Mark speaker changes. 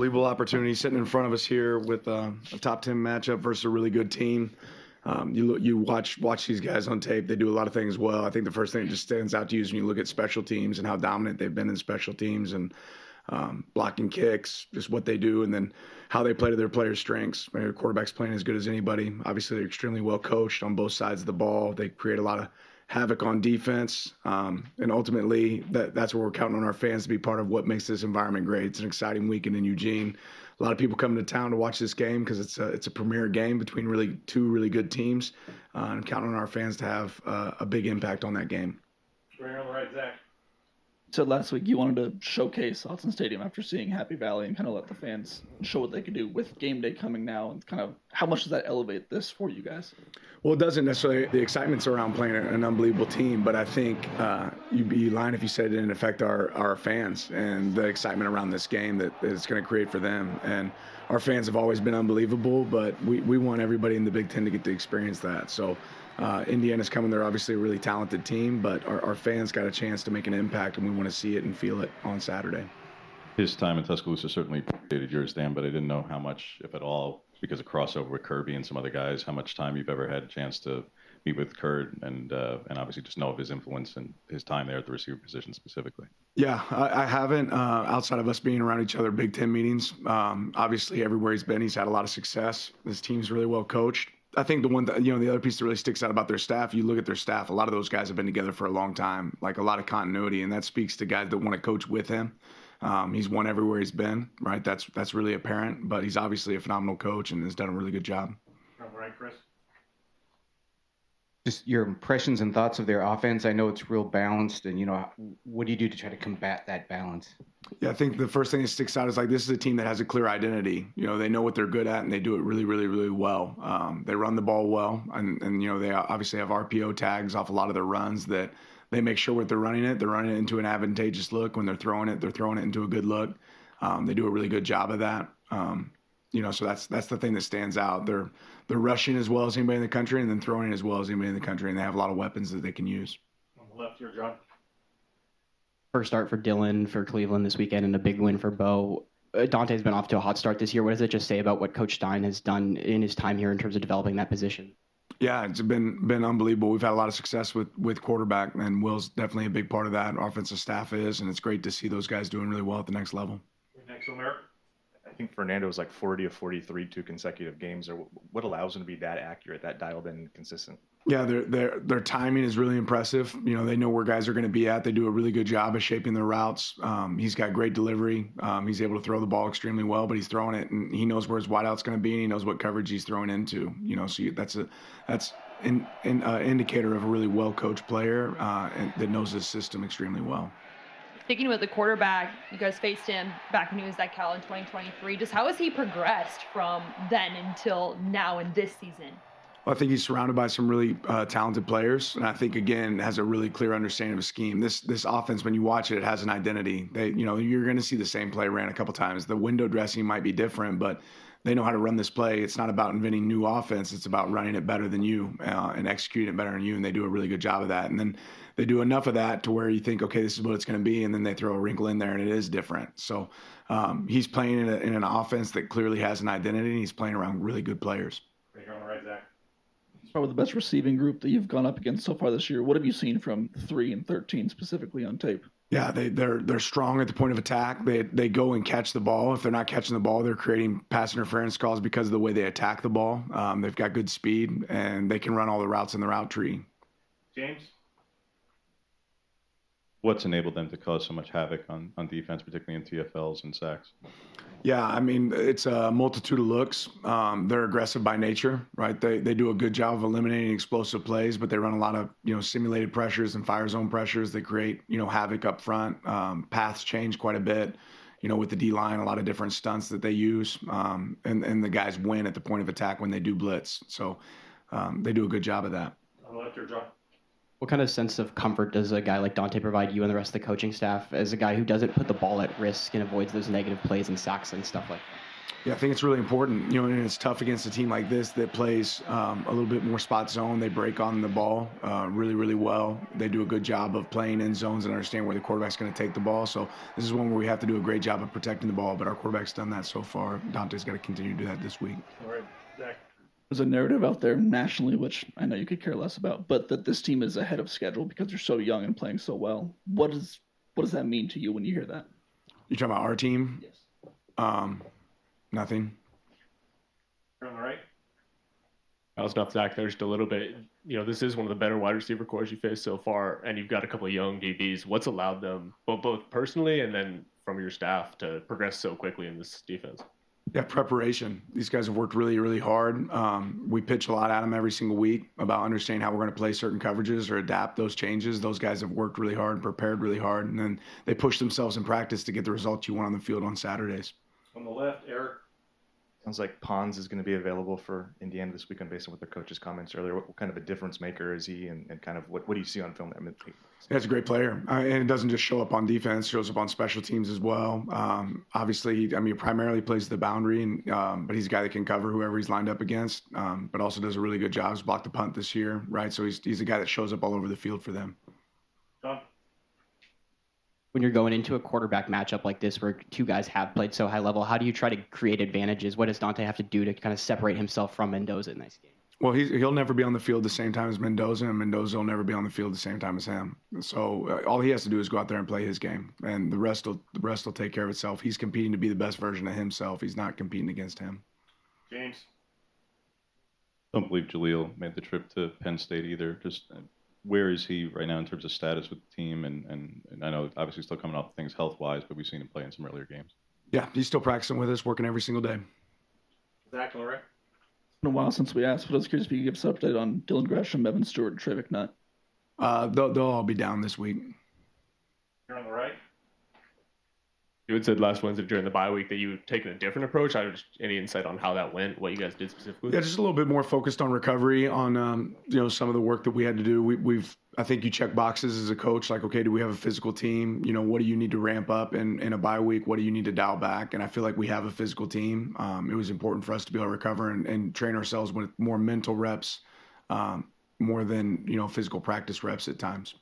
Speaker 1: Unbelievable opportunity sitting in front of us here with a top 10 matchup versus a really good team. You watch these guys on tape. They do a lot of things well. I think the first thing that just stands out to you is when you look at special teams and how dominant they've been in special teams and blocking kicks, just what they do, and then how they play to their players' strengths. Their quarterback's playing as good as anybody. Obviously, they're extremely well coached on both sides of the ball. They create a lot of havoc on defense, and ultimately, that's where we're counting on our fans to be part of what makes this environment great. It's an exciting weekend in Eugene. A lot of people coming to town to watch this game because it's a premier game between two really good teams, and counting on our fans to have a big impact on that game.
Speaker 2: Right on the right, Zach.
Speaker 3: Said last week you wanted to showcase Autzen Stadium after seeing Happy Valley and kind of let the fans show what they could do with game day coming now, and kind of how much does that elevate this for you guys?
Speaker 1: Well, it doesn't necessarily. The excitement's around playing an unbelievable team, but I think you'd be lying if you said it didn't affect our fans and the excitement around this game that it's going to create for them. And our fans have always been unbelievable, but we want everybody in the Big Ten to get to experience that. So Indiana's coming. They're obviously a really talented team, but our fans got a chance to make an impact, and we want to see it and feel it on Saturday.
Speaker 4: His time in Tuscaloosa certainly predated yours, Dan, but I didn't know how much, if at all, because of crossover with Kirby and some other guys, how much time you've ever had a chance to meet with Kurt and obviously just know of his influence and his time there at the receiver position specifically.
Speaker 1: Yeah, I haven't, outside of us being around each other, Big Ten meetings. Obviously, everywhere he's been, he's had a lot of success. This team's really well coached. I think the other piece that really sticks out about their staff, you look at their staff, a lot of those guys have been together for a long time, like a lot of continuity, and that speaks to guys that want to coach with him. He's won everywhere he's been, right? That's really apparent, but he's obviously a phenomenal coach and has done a really good job.
Speaker 2: All right, Chris.
Speaker 5: Just your impressions and thoughts of their offense. I know it's real balanced, and what do you do to try to combat that balance?
Speaker 1: Yeah, I think the first thing that sticks out is this is a team that has a clear identity. They know what they're good at, and they do it really, really, really well. They run the ball well, and they obviously have RPO tags off a lot of their runs that they make sure what they're running it into an advantageous look. When they're throwing it into a good look. They do a really good job of that. So that's the thing that stands out. They're rushing as well as anybody in the country, and then throwing as well as anybody in the country, and they have a lot of weapons that they can use.
Speaker 2: On the left here, John.
Speaker 6: First start for Dylan for Cleveland this weekend, and a big win for Bo. Dante's been off to a hot start this year. What does it just say about what Coach Stein has done in his time here in terms of developing that position?
Speaker 1: Yeah, it's been unbelievable. We've had a lot of success with quarterback, and Will's definitely a big part of that. Our offensive staff is, and it's great to see those guys doing really well at the next level.
Speaker 2: Next, Omer.
Speaker 7: I think Fernando was like 40 of 43 2 consecutive games. Or what allows him to be that accurate, that dialed in, and consistent?
Speaker 1: Yeah, their timing is really impressive. They know where guys are going to be at. They do a really good job of shaping their routes. He's got great delivery. He's able to throw the ball extremely well, but he's throwing it, and he knows where his wideout's going to be, and he knows what coverage he's throwing into. So that's an indicator of a really well coached player and that knows his system extremely well.
Speaker 8: Thinking about the quarterback, you guys faced him back when he was at Cal in 2023. Just how has he progressed from then until now in this season?
Speaker 1: Well, I think he's surrounded by some really talented players, and I think again has a really clear understanding of a scheme. This offense, when you watch it, it has an identity. You're going to see the same play ran a couple times. The window dressing might be different, but they know how to run this play. It's not about inventing new offense. It's about running it better than you and executing it better than you, and they do a really good job of that. And then they do enough of that to where you think, okay, this is what it's going to be, and then they throw a wrinkle in there, and it is different. So he's playing in an offense that clearly has an identity, and he's playing around really good players.
Speaker 2: Right here on the right, Zach.
Speaker 3: It's probably the best receiving group that you've gone up against so far this year. What have you seen from 3 and 13 specifically on tape?
Speaker 1: Yeah, they're strong at the point of attack. They go and catch the ball. If they're not catching the ball, they're creating pass interference calls because of the way they attack the ball. They've got good speed, and they can run all the routes in the route tree.
Speaker 2: James?
Speaker 4: What's enabled them to cause so much havoc on defense, particularly in TFLs and sacks?
Speaker 1: Yeah, I mean, it's a multitude of looks. They're aggressive by nature, right? They do a good job of eliminating explosive plays, but they run a lot of, simulated pressures and fire zone pressures that create, havoc up front. Paths change quite a bit, with the D-line, a lot of different stunts that they use. And the guys win at the point of attack when they do blitz. So they do a good job of that.
Speaker 2: On the left here, John.
Speaker 6: What kind of sense of comfort does a guy like Dante provide you and the rest of the coaching staff as a guy who doesn't put the ball at risk and avoids those negative plays and sacks and stuff like that?
Speaker 1: Yeah, I think it's really important, and it's tough against a team like this that plays a little bit more spot zone. They break on the ball really, really well. They do a good job of playing in zones and understand where the quarterback's going to take the ball. So this is one where we have to do a great job of protecting the ball, but our quarterback's done that so far. Dante's got to continue to do that this week.
Speaker 2: All right, Zach.
Speaker 3: There's a narrative out there nationally, which I know you could care less about, but that this team is ahead of schedule because they're so young and playing so well. What does that mean to you when you hear that?
Speaker 1: You talking about our team?
Speaker 3: Yes.
Speaker 1: Nothing.
Speaker 2: You're on the right.
Speaker 9: I was not Zach there just a little bit. This is one of the better wide receiver cores you faced so far, and you've got a couple of young DBs. What's allowed them, both personally and then from your staff, to progress so quickly in this defense?
Speaker 1: Yeah, preparation. These guys have worked really, really hard. We pitch a lot at them every single week about understanding how we're going to play certain coverages or adapt those changes. Those guys have worked really hard and prepared really hard, and then they push themselves in practice to get the results you want on the field on Saturdays.
Speaker 2: On the left, Eric.
Speaker 7: Sounds like Pons is going to be available for Indiana this weekend based on what their coach's comments earlier. What kind of a difference maker is he, and kind of what do you see on film?
Speaker 1: Yeah, he's a great player, and it doesn't just show up on defense; shows up on special teams as well. Obviously, he primarily plays the boundary, but he's a guy that can cover whoever he's lined up against. But also does a really good job. He's blocked the punt this year, right? So he's a guy that shows up all over the field for them.
Speaker 2: John.
Speaker 6: When you're going into a quarterback matchup like this where two guys have played so high level, how do you try to create advantages? What does Dante have to do to kind of separate himself from Mendoza in this game?
Speaker 1: Well, he'll never be on the field the same time as Mendoza, and Mendoza will never be on the field the same time as him. So all he has to do is go out there and play his game, and the rest will take care of itself. He's competing to be the best version of himself. He's not competing against him.
Speaker 2: James.
Speaker 4: Don't believe Jaleel made the trip to Penn State either. Just where is he right now in terms of status with the team? And I know obviously still coming off things health-wise, but we've seen him play in some earlier games.
Speaker 1: Yeah, he's still practicing with us, working every single day.
Speaker 2: Zach, on the right.
Speaker 3: It's been a while since we asked, but I was curious if you could give us an update on Dylan Gresham, Evan Stewart, and Trey McNutt.
Speaker 1: They'll all be down this week.
Speaker 2: You're on the right.
Speaker 9: You had said last Wednesday during the bye week that you had taken a different approach. Any insight on how that went, what you guys did specifically?
Speaker 1: Yeah, just a little bit more focused on recovery, on some of the work that we had to do. I think you check boxes as a coach, like, okay, do we have a physical team? What do you need to ramp up in a bye week? What do you need to dial back? And I feel like we have a physical team. It was important for us to be able to recover and train ourselves with more mental reps, more than physical practice reps at times.